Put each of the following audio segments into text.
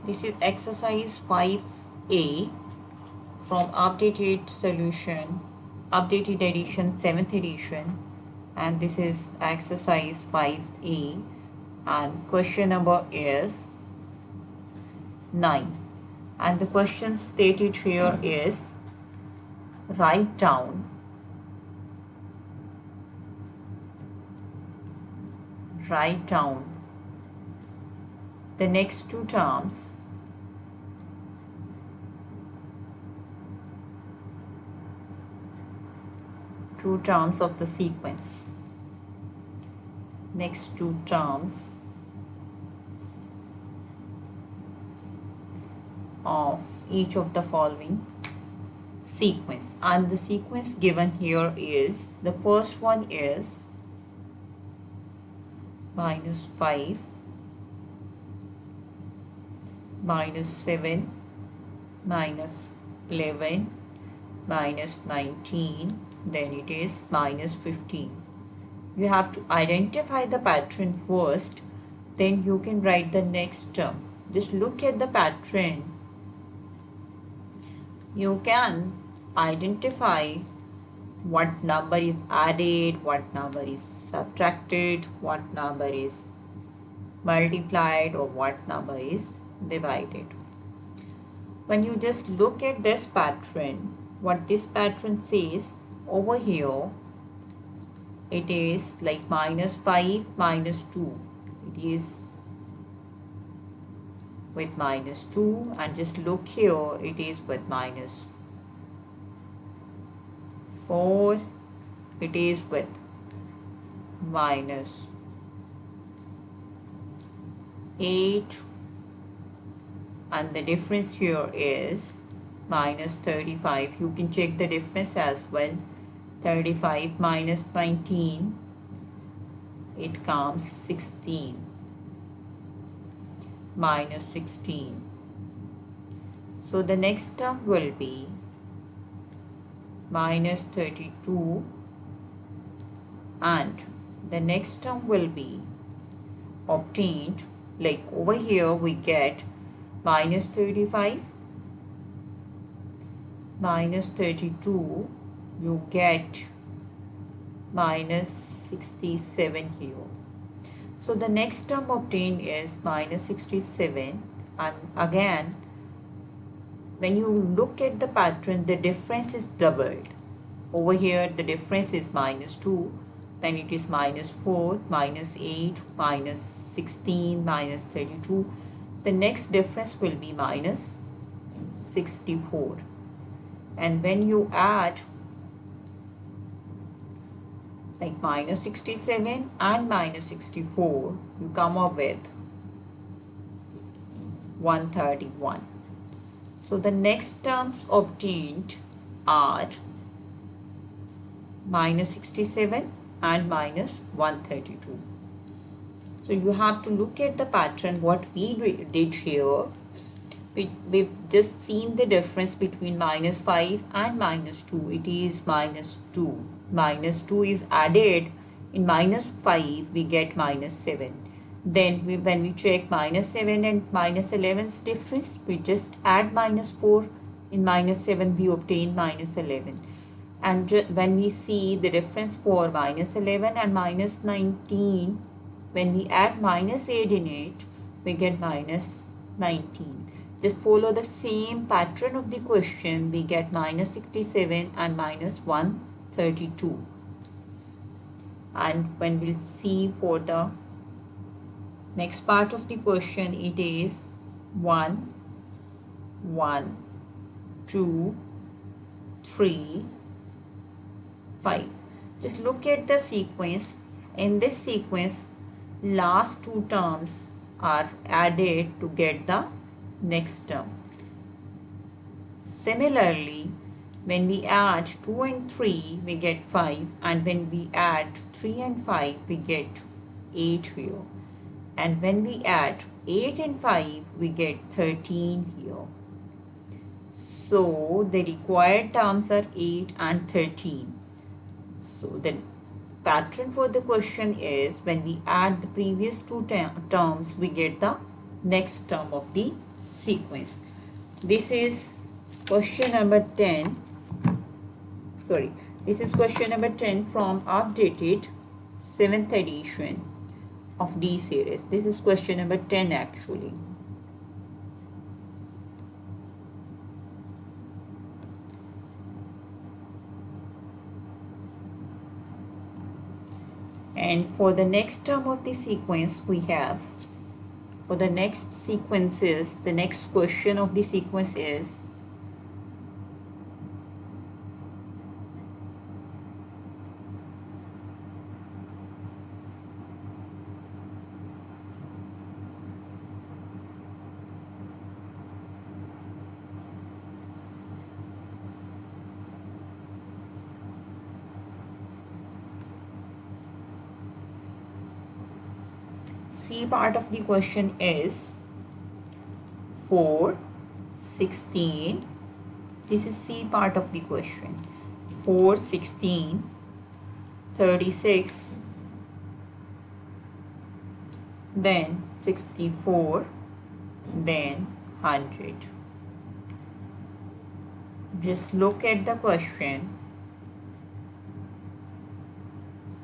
This is exercise 5A from updated solution, updated edition, 7th edition, and this is exercise 5A, and question number is 9. And the question stated here is write down the next two terms of the sequence. Next two terms of each of the following sequence, and the sequence given here is, the first one is -5, -7, -11, -19, then it is -15. You have to identify the pattern first, then you can write the next term. Just look at the pattern. You can identify what number is added, what number is subtracted, what number is multiplied, or what number is divided. When you just look at this pattern, what this pattern says over here, it is like -5, -2. It is with -2, and just look here, it is with -4, it is with -8, and the difference here is -35. You can check the difference as well. 35 minus 19, it comes 16, -16. So the next term will be -32, and the next term will be obtained, like over here we get -35, -32, you get -67 here. So the next term obtained is -67, and again when you look at the pattern, the difference is doubled. Over here the difference is -2, then it is -4, -8, -16, -32. The next difference will be -64, and when you add like -67 and -64, you come up with 131. So the next terms obtained are -67 and -132. So you have to look at the pattern. What we did here, we've just seen the difference between -5 and -2. It is -2. -2 is added in -5, we get -7. Then when we check -7 and -11's difference, we just add -4. In -7 we obtain -11. And when we see the difference for -11 and -19, when we add -8 in it, we get -19. Just follow the same pattern of the question, we get -67 and -132. And when we'll see for the next part of the question, it is 1, 1, 2, 3, 5. Just look at the sequence. In this sequence, last two terms are added to get the next term. Similarly, when we add 2 and 3, we get 5, and when we add 3 and 5, we get 8 here. And when we add 8 and 5, we get 13 here. So the required terms are 8 and 13. So the pattern for the question is, when we add the previous two terms, we get the next term of the sequence. This is question number 10. Sorry, this is question number 10 from updated 7th edition of D series. This is question number 10 actually. And for the next term of the sequence, we have, for the next sequences, the next question of the sequence is C part of the question is 4, 16. This is C part of the question. 4, 16, 36, then 64, then 100. Just look at the question.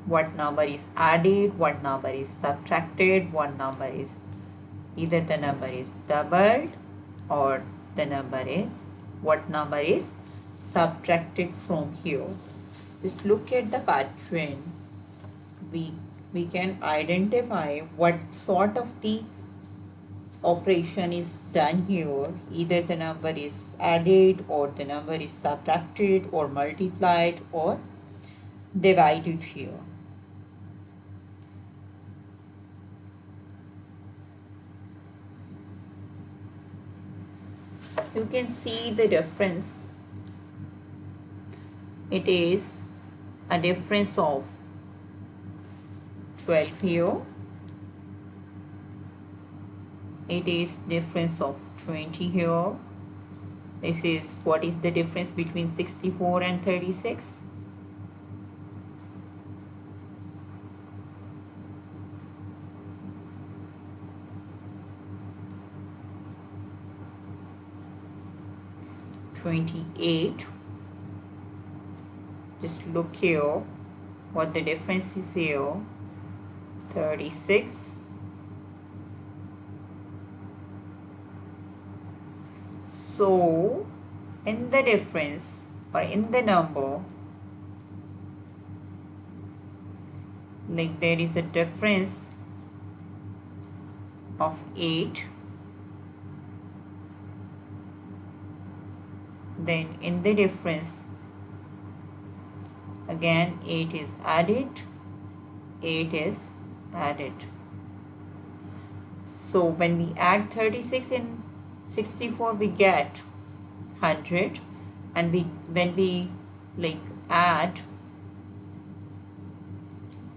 What number is added, what number is subtracted, what number is, either the number is doubled or the number is, what number is subtracted from here. Just look at the pattern. We can identify what sort of the operation is done here. Either the number is added or the number is subtracted or multiplied or divided here. You can see the difference. It is a difference of 12 here. It is difference of 20 here. This is what is the difference between 64 and 36. $28. Just look here what the difference is here. 36. So in the difference or in the number, like there is a difference of 8. Then in the difference again 8 is added, 8 is added. So when we add 36 and 64 we get 100, and when we like add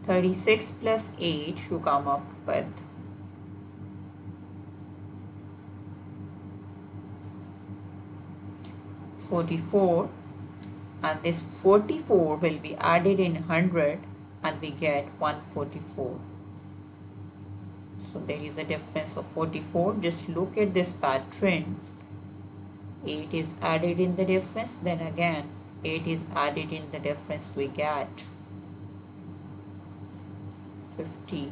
36 plus 8 you come up with 44, and this 44 will be added in 100 and we get 144. So there is a difference of 44. Just look at this pattern. 8 is added in the difference, then again 8 is added in the difference, we get 52,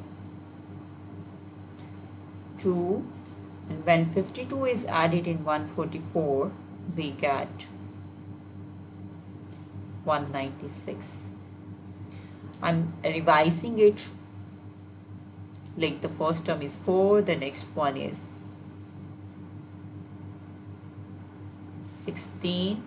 and when 52 is added in 144 we get 196. I'm revising it, like the first term is 4, the next one is 16,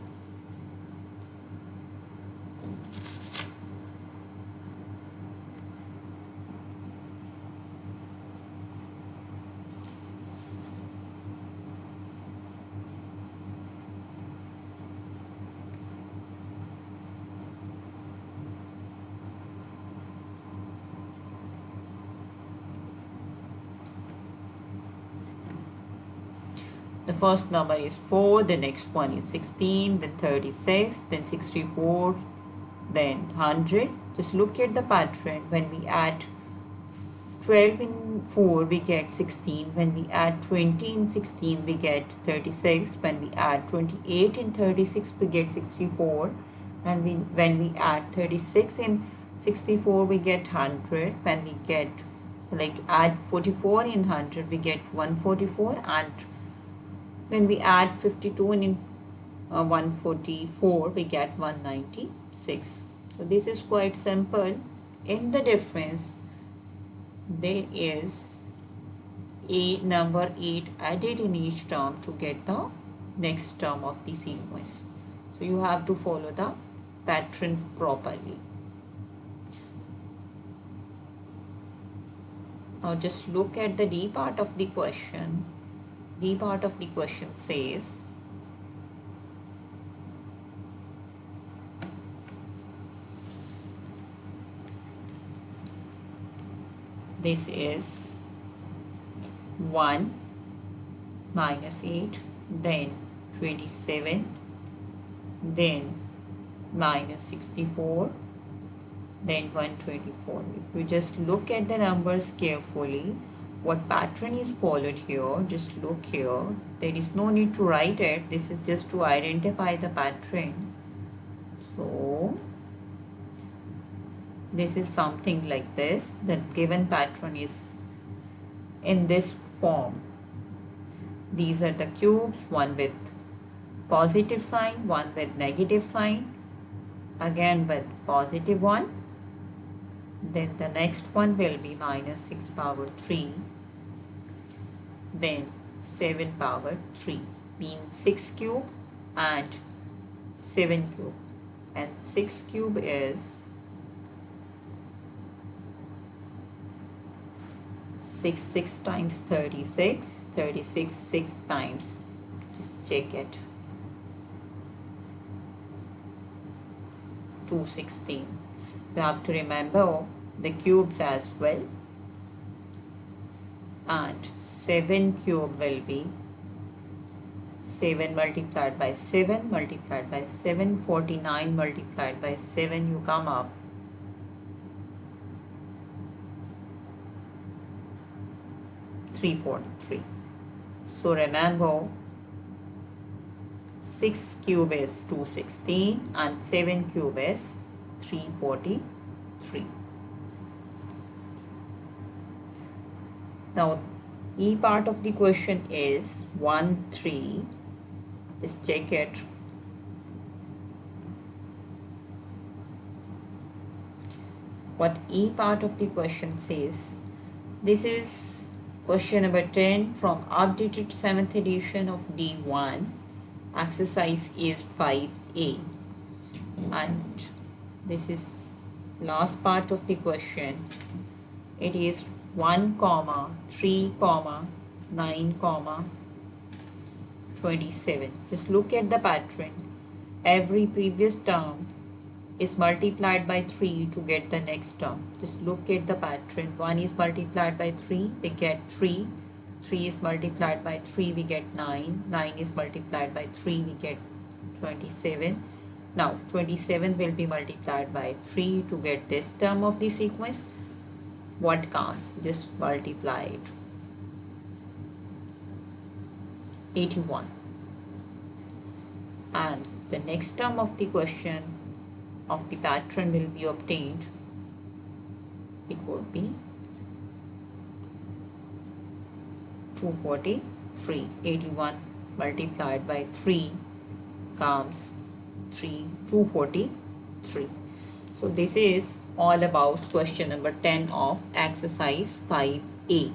the first number is 4, the next one is 16, then 36, then 64, then 100. Just look at the pattern. When we add 12 in 4 we get 16. When we add 20 in 16 we get 36. When we add 28 in 36 we get 64. And when we add 36 in 64 we get 100. When we get add 44 in 100 we get 144. And when we add 52 in 144 we get 196. So this is quite simple. In the difference there is a number 8 added in each term to get the next term of the sequence. So you have to follow the pattern properly. Now just look at the D part of the question. D part of the question says this is 1 minus 8, then 27, then minus 64, then 124. If you just look at the numbers carefully, what pattern is followed here, just look here. There is no need to write it. This is just to identify the pattern. So this is something like this. The given pattern is in this form. These are the cubes, one with positive sign, one with negative sign, again with positive one. Then the next one will be minus 6 power 3, then 7 power 3, means 6 cube and 7 cube. And 6 cube is 6 times 36, 6 times, just check it, 216. You have to remember the cubes as well. And 7 cube will be 7 multiplied by 7 multiplied by 7, 49 multiplied by 7, you come up 343. So remember, 6 cube is 216 and 7 cube is 343. Now E part of the question is 1, 3. Just check it. What E part of the question says, this is question number 10 from updated 7th edition of D1. Exercise is 5A. And this is last part of the question. It is 1, 3, 9, 27. Just look at the pattern. Every previous term is multiplied by 3 to get the next term. Just look at the pattern. 1 is multiplied by 3, we get 3. 3 is multiplied by 3, we get 9. 9 is multiplied by 3, we get 27. Now 27 will be multiplied by 3 to get this term of the sequence. What comes? Just multiply it. 81. And the next term of the question of the pattern will be obtained. It would be 243. 81 multiplied by 3 comes 243. So this is all about question number 10 of exercise 5A.